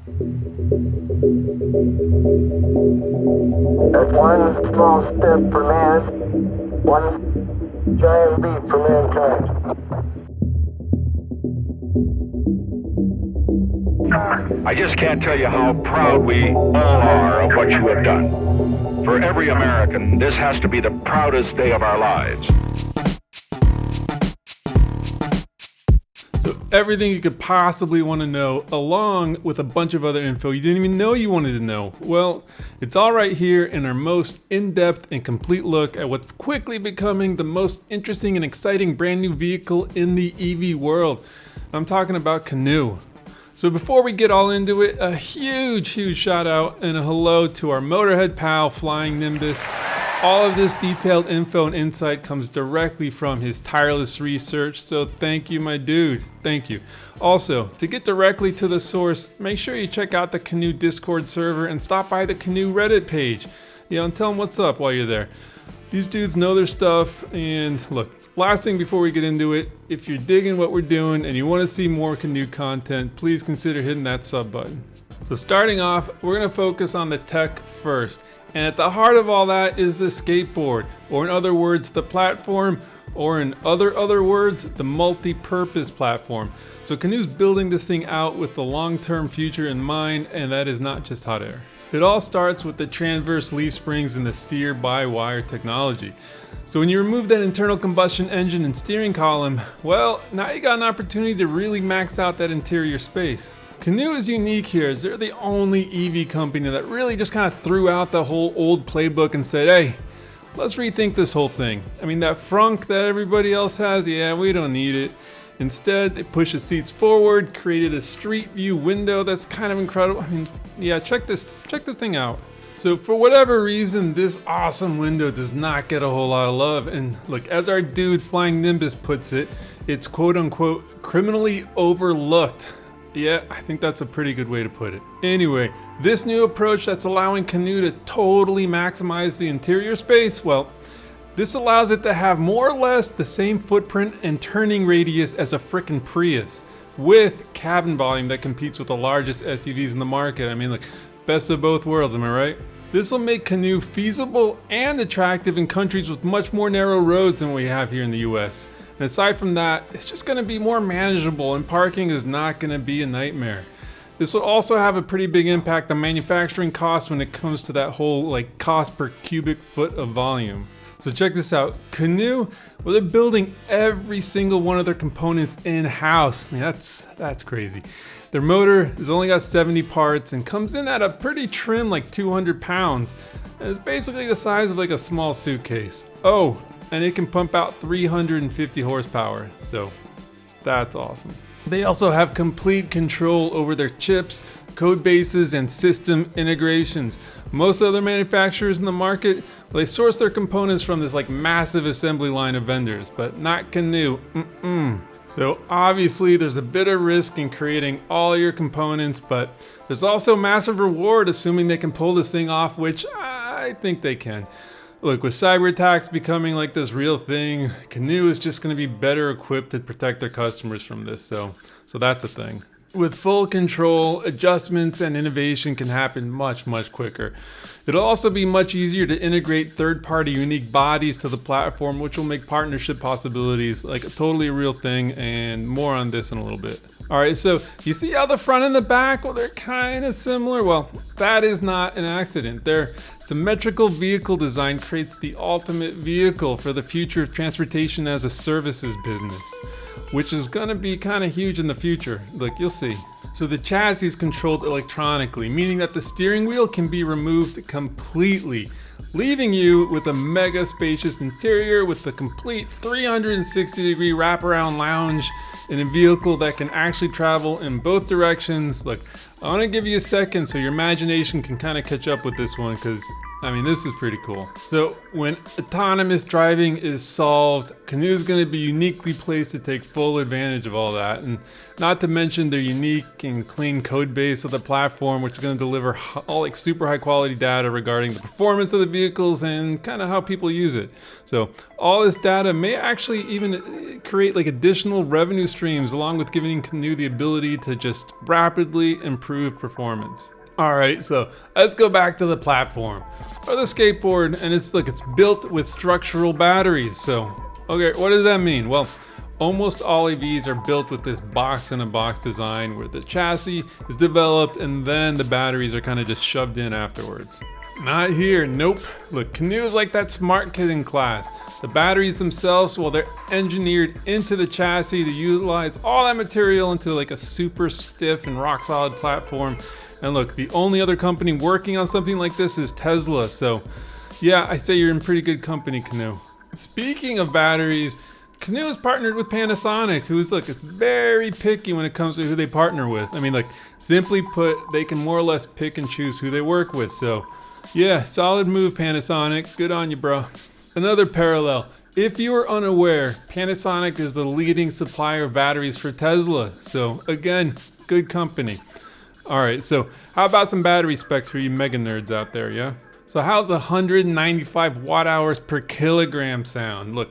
That's one small step for man, one giant leap for mankind. I just can't tell you how proud we all are of what you have done. For every American, this has to be the proudest day of our lives. So everything you could possibly want to know, along with a bunch of other info you didn't even know you wanted to know. Well, it's all right here in our most in-depth and complete look at what's quickly becoming the most interesting and exciting brand new vehicle in the EV world. I'm talking about Canoo. So before we get all into it, a huge shout out and a hello to our Motorhead pal Flying Nimbus. All of this detailed info and insight comes directly from his tireless research, so thank you, my dude. Thank you. Also, to get directly to the source, make sure you check out the Canoo Discord server and stop by the Canoo Reddit page. And tell them what's up while you're there. These dudes know their stuff, and look, last thing before we get into it, if you're digging what we're doing and you want to see more Canoo content, please consider hitting that sub button. So starting off, we're going to focus on the tech first. And at the heart of all that is the skateboard, or in other words, the platform, or in other words, the multi-purpose platform. So Canoo's building this thing out with the long-term future in mind, and that is not just hot air. It all starts with the transverse leaf springs and the steer-by-wire technology. So when you remove that internal combustion engine and steering column, well, now you got an opportunity to really max out that interior space. Canoo is unique here as they're the only EV company that really just kind of threw out the whole old playbook and said, hey, let's rethink this whole thing. I mean, that frunk that everybody else has, yeah, we don't need it. Instead, they pushed the seats forward, created a street view window that's kind of incredible. I mean, yeah, check this thing out. So for whatever reason, this awesome window does not get a whole lot of love. And look, as our dude Flying Nimbus puts it, it's quote unquote criminally overlooked. Yeah, I think that's a pretty good way to put it. Anyway, this new approach that's allowing Canoo to totally maximize the interior space, well, this allows it to have more or less the same footprint and turning radius as a frickin' Prius, with cabin volume that competes with the largest SUVs in the market. I mean, look, best of both worlds, am I right? This will make Canoo feasible and attractive in countries with much more narrow roads than we have here in the US. And aside from that, it's just going to be more manageable and parking is not going to be a nightmare. This will also have a pretty big impact on manufacturing costs when it comes to that whole cost per cubic foot of volume. So check this out. Canoo, well, they're building every single one of their components in-house. I mean, that's crazy. Their motor has only got 70 parts and comes in at a pretty trim 200 pounds. And it's basically the size of a small suitcase. Oh, and it can pump out 350 horsepower. So that's awesome. They also have complete control over their chips, code bases, and system integrations. Most other manufacturers in the market, they source their components from this massive assembly line of vendors, but not Canoo. So obviously there's a bit of risk in creating all your components, but there's also massive reward assuming they can pull this thing off, which I think they can. Look, with cyber attacks becoming this real thing, Canoo is just going to be better equipped to protect their customers from this, so that's a thing. With full control, adjustments and innovation can happen much quicker. It'll also be much easier to integrate third-party unique bodies to the platform, which will make partnership possibilities a totally real thing, and more on this in a little bit. Alright, so you see how the front and the back, well, they're kind of similar? Well, that is not an accident. Their symmetrical vehicle design creates the ultimate vehicle for the future of transportation as a services business, which is gonna be kind of huge in the future. Look, you'll see. So the chassis is controlled electronically, meaning that the steering wheel can be removed completely, leaving you with a mega spacious interior with the complete 360-degree wraparound lounge in a vehicle that can actually travel in both directions. Look, I want to give you a second so your imagination can kind of catch up with this one, because I mean, this is pretty cool. So when autonomous driving is solved, Canoo is going to be uniquely placed to take full advantage of all that. And not to mention their unique and clean code base of the platform, which is going to deliver all like super high quality data regarding the performance of the vehicles and kind of how people use it. So all this data may actually even create like additional revenue streams, along with giving Canoo the ability to just rapidly improve performance. All right, so let's go back to the platform or the skateboard, and it's built with structural batteries. So, okay, what does that mean? Well, almost all EVs are built with this box-in-a-box design where the chassis is developed and then the batteries are kind of just shoved in afterwards. Not here, nope. Look, Canoo is like that smart kid in class. The batteries themselves, well, they're engineered into the chassis to utilize all that material into like a super stiff and rock solid platform. And look, the only other company working on something like this is Tesla. So yeah, I say you're in pretty good company, Canoo. Speaking of batteries, Canoo is partnered with Panasonic, who's it's very picky when it comes to who they partner with. I mean, simply put, they can more or less pick and choose who they work with. So yeah, solid move, Panasonic. Good on you, bro. Another parallel. If you are unaware, Panasonic is the leading supplier of batteries for Tesla. So again, good company. All right, so how about some battery specs for you mega nerds out there, yeah? So how's 195 watt hours per kilogram sound? Look,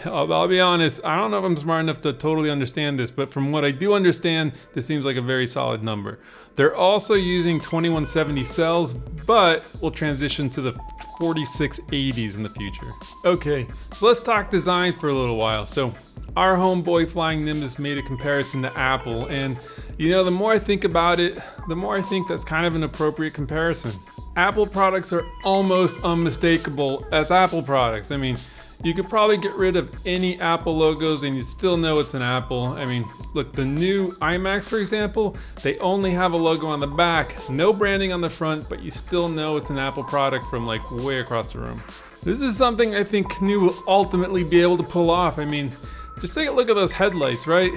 I'll be honest, I don't know if I'm smart enough to totally understand this, but from what I do understand, this seems like a very solid number. They're also using 2170 cells, but will transition to the 4680s in the future. Okay, so let's talk design for a little while. So our homeboy Flying Nimbus made a comparison to Apple, and the more I think about it, the more I think that's kind of an appropriate comparison. Apple products are almost unmistakable as Apple products. I mean, you could probably get rid of any Apple logos and you'd still know it's an Apple. I mean, look, the new iMacs, for example, they only have a logo on the back, no branding on the front, but you still know it's an Apple product from way across the room. This is something I think Canoo will ultimately be able to pull off. I mean, just take a look at those headlights, right?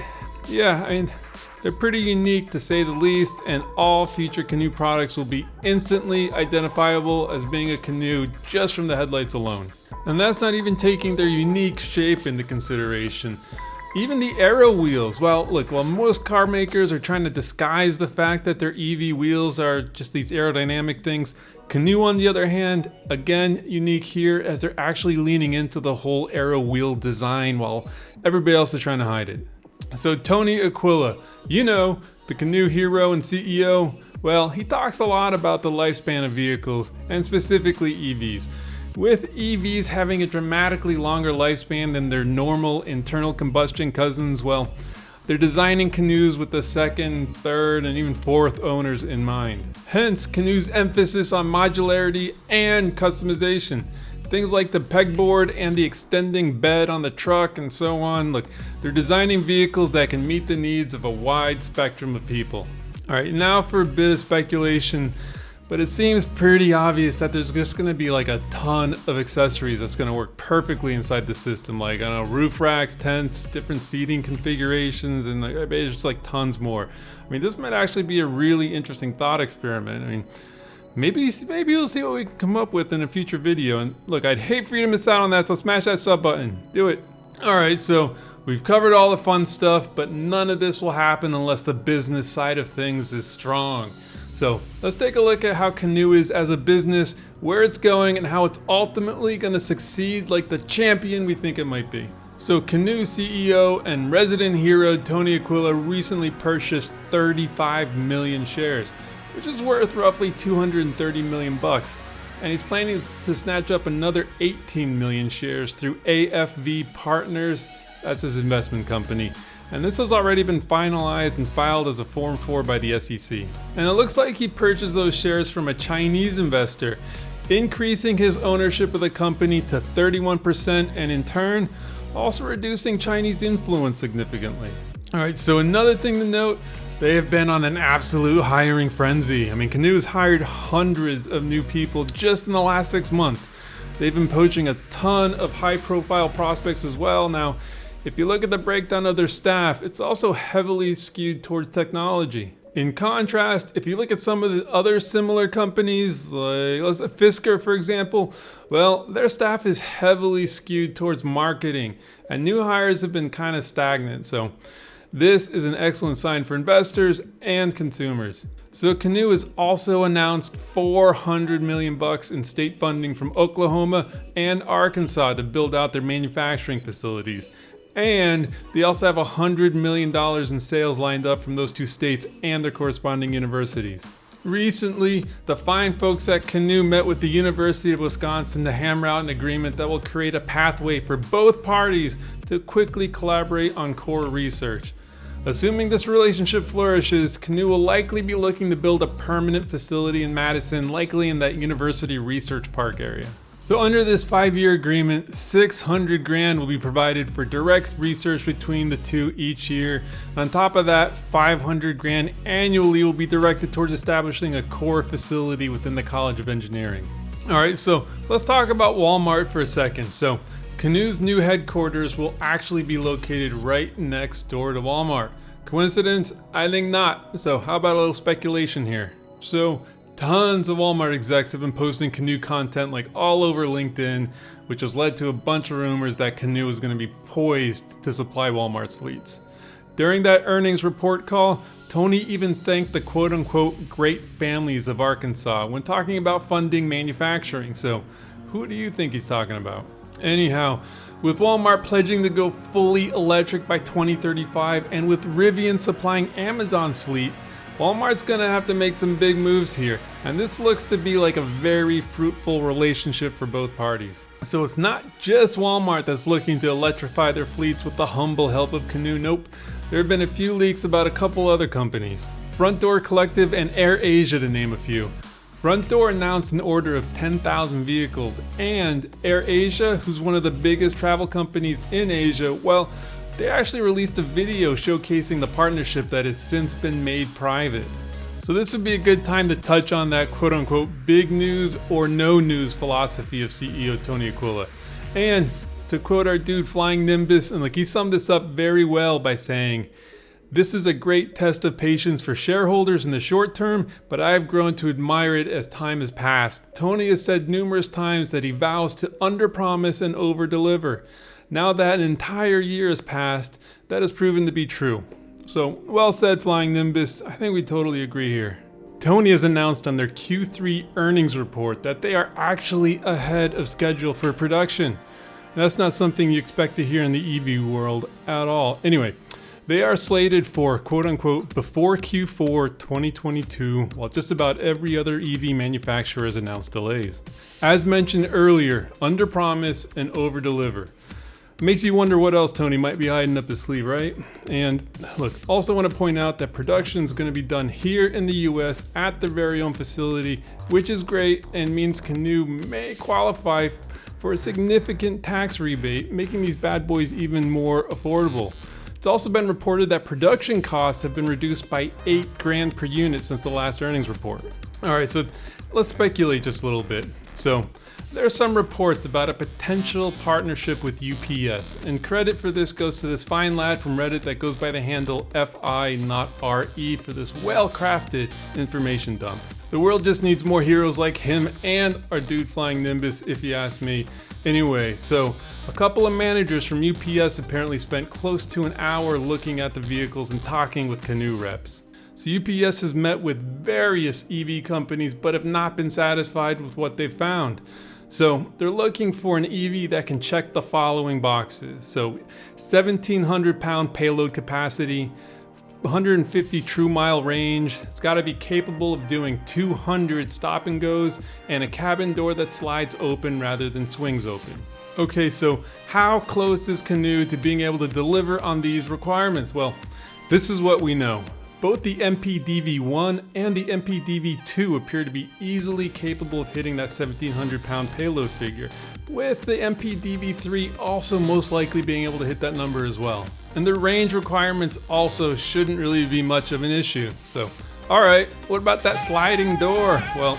Yeah, I mean, they're pretty unique to say the least, and all future Canoo products will be instantly identifiable as being a Canoo just from the headlights alone. And that's not even taking their unique shape into consideration. Even the aero wheels, while most car makers are trying to disguise the fact that their EV wheels are just these aerodynamic things, Canoo, on the other hand, again, unique here as they're actually leaning into the whole aero wheel design while everybody else is trying to hide it. So Tony Aquila, the Canoo hero and CEO, well, he talks a lot about the lifespan of vehicles, and specifically EVs. With EVs having a dramatically longer lifespan than their normal internal combustion cousins, well, they're designing Canoos with the second, third, and even fourth owners in mind. Hence, Canoo's emphasis on modularity and customization. Things like the pegboard and the extending bed on the truck and so on. Look, they're designing vehicles that can meet the needs of a wide spectrum of people. All right, now for a bit of speculation, but it seems pretty obvious that there's just gonna be a ton of accessories that's gonna work perfectly inside the system. Roof racks, tents, different seating configurations, and there's just tons more. I mean, this might actually be a really interesting thought experiment. I mean, maybe we'll see what we can come up with in a future video. And look, I'd hate for you to miss out on that, so smash that sub button. Do it. All right, so we've covered all the fun stuff, but none of this will happen unless the business side of things is strong. So let's take a look at how Canoo is as a business, where it's going, and how it's ultimately going to succeed like the champion we think it might be. So Canoo CEO and resident hero Tony Aquila recently purchased 35 million shares, which is worth roughly $230 million bucks. And he's planning to snatch up another 18 million shares through AFV Partners, that's his investment company. And this has already been finalized and filed as a Form 4 by the SEC. And it looks like he purchased those shares from a Chinese investor, increasing his ownership of the company to 31% and in turn, also reducing Chinese influence significantly. All right, so another thing to note, they have been on an absolute hiring frenzy. I mean, Canoo has hired hundreds of new people just in the last 6 months. They've been poaching a ton of high-profile prospects as well. Now, if you look at the breakdown of their staff, it's also heavily skewed towards technology. In contrast, if you look at some of the other similar companies, like Fisker for example, well, their staff is heavily skewed towards marketing, and new hires have been kind of stagnant. So this is an excellent sign for investors and consumers. So Canoo has also announced $400 million in state funding from Oklahoma and Arkansas to build out their manufacturing facilities. And they also have $100 million in sales lined up from those two states and their corresponding universities. Recently, the fine folks at Canoo met with the University of Wisconsin to hammer out an agreement that will create a pathway for both parties to quickly collaborate on core research. Assuming this relationship flourishes, Canoo will likely be looking to build a permanent facility in Madison, likely in that University Research Park area. So under this 5-year agreement, $600 grand will be provided for direct research between the two each year. On top of that, $500 grand annually will be directed towards establishing a core facility within the College of Engineering. All right, so let's talk about Walmart for a second. So Canoo's new headquarters will actually be located right next door to Walmart. Coincidence? I think not. So how about a little speculation here? So tons of Walmart execs have been posting Canoo content like all over LinkedIn, which has led to a bunch of rumors that Canoo is going to be poised to supply Walmart's fleets. During that earnings report call, Tony even thanked the quote-unquote great families of Arkansas when talking about funding manufacturing. So who do you think he's talking about? Anyhow, with Walmart pledging to go fully electric by 2035 and with Rivian supplying Amazon's fleet, Walmart's gonna have to make some big moves here, and this looks to be like a very fruitful relationship for both parties. So it's not just Walmart that's looking to electrify their fleets with the humble help of Canoo. Nope, there have been a few leaks about a couple other companies. Front Door Collective and AirAsia to name a few. Front Door announced an order of 10,000 vehicles, and AirAsia, who's one of the biggest travel companies in Asia, well, they actually released a video showcasing the partnership that has since been made private. So this would be a good time to touch on that quote-unquote big news or no news philosophy of CEO Tony Aquila. And to quote our dude Flying Nimbus, and like he summed this up very well by saying, "This is a great test of patience for shareholders in the short term, but I've grown to admire it as time has passed. Tony has said numerous times that he vows to underpromise and overdeliver. Now that an entire year has passed, that has proven to be true." So, well said, Flying Nimbus. I think we totally agree here. Tony has announced on their Q3 earnings report that they are actually ahead of schedule for production. That's not something you expect to hear in the EV world at all. Anyway, they are slated for quote-unquote before Q4 2022, while just about every other EV manufacturer has announced delays. As mentioned earlier, underpromise and overdeliver. Makes you wonder what else Tony might be hiding up his sleeve, right? And look, also want to point out that production is going to be done here in the US at their very own facility, which is great and means Canoo may qualify for a significant tax rebate, making these bad boys even more affordable. It's also been reported that production costs have been reduced by $8 grand per unit since the last earnings report. All right, so let's speculate just a little bit. So there are some reports about a potential partnership with UPS, and credit for this goes to this fine lad from Reddit that goes by the handle FI not RE for this well-crafted information dump. The world just needs more heroes like him and our dude Flying Nimbus, if you ask me. Anyway, so a couple of managers from UPS apparently spent close to an hour looking at the vehicles and talking with Canoo reps. So UPS has met with various EV companies but have not been satisfied with what they've found. So they're looking for an EV that can check the following boxes. So 1,700 pound payload capacity, 150 true mile range. It's got to be capable of doing 200 stop and goes and a cabin door that slides open rather than swings open. Okay, so how close is Canoo to being able to deliver on these requirements? Well, this is what we know. Both the MPDV1 and the MPDV2 appear to be easily capable of hitting that 1,700 pound payload figure, with the MPDV3 also most likely being able to hit that number as well. And the range requirements also shouldn't really be much of an issue. So, alright, what about that sliding door? Well,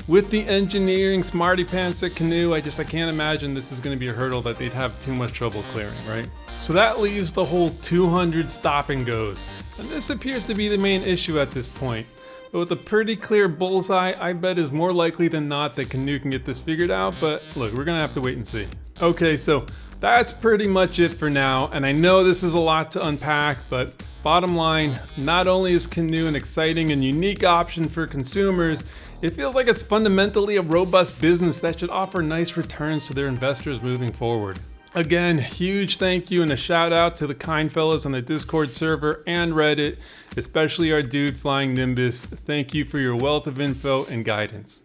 with the engineering smarty pants at Canoo, I can't imagine this is going to be a hurdle that they'd have too much trouble clearing, right? So that leaves the whole 200 stop and goes. And this appears to be the main issue at this point. But with a pretty clear bullseye, I bet is more likely than not that Canoo can get this figured out, but look, we're gonna have to wait and see. Okay, so that's pretty much it for now, and I know this is a lot to unpack, but bottom line, not only is Canoo an exciting and unique option for consumers, it feels like it's fundamentally a robust business that should offer nice returns to their investors moving forward. Again, huge thank you and a shout out to the kind fellows on the Discord server and Reddit, especially our dude Flying Nimbus. Thank you for your wealth of info and guidance.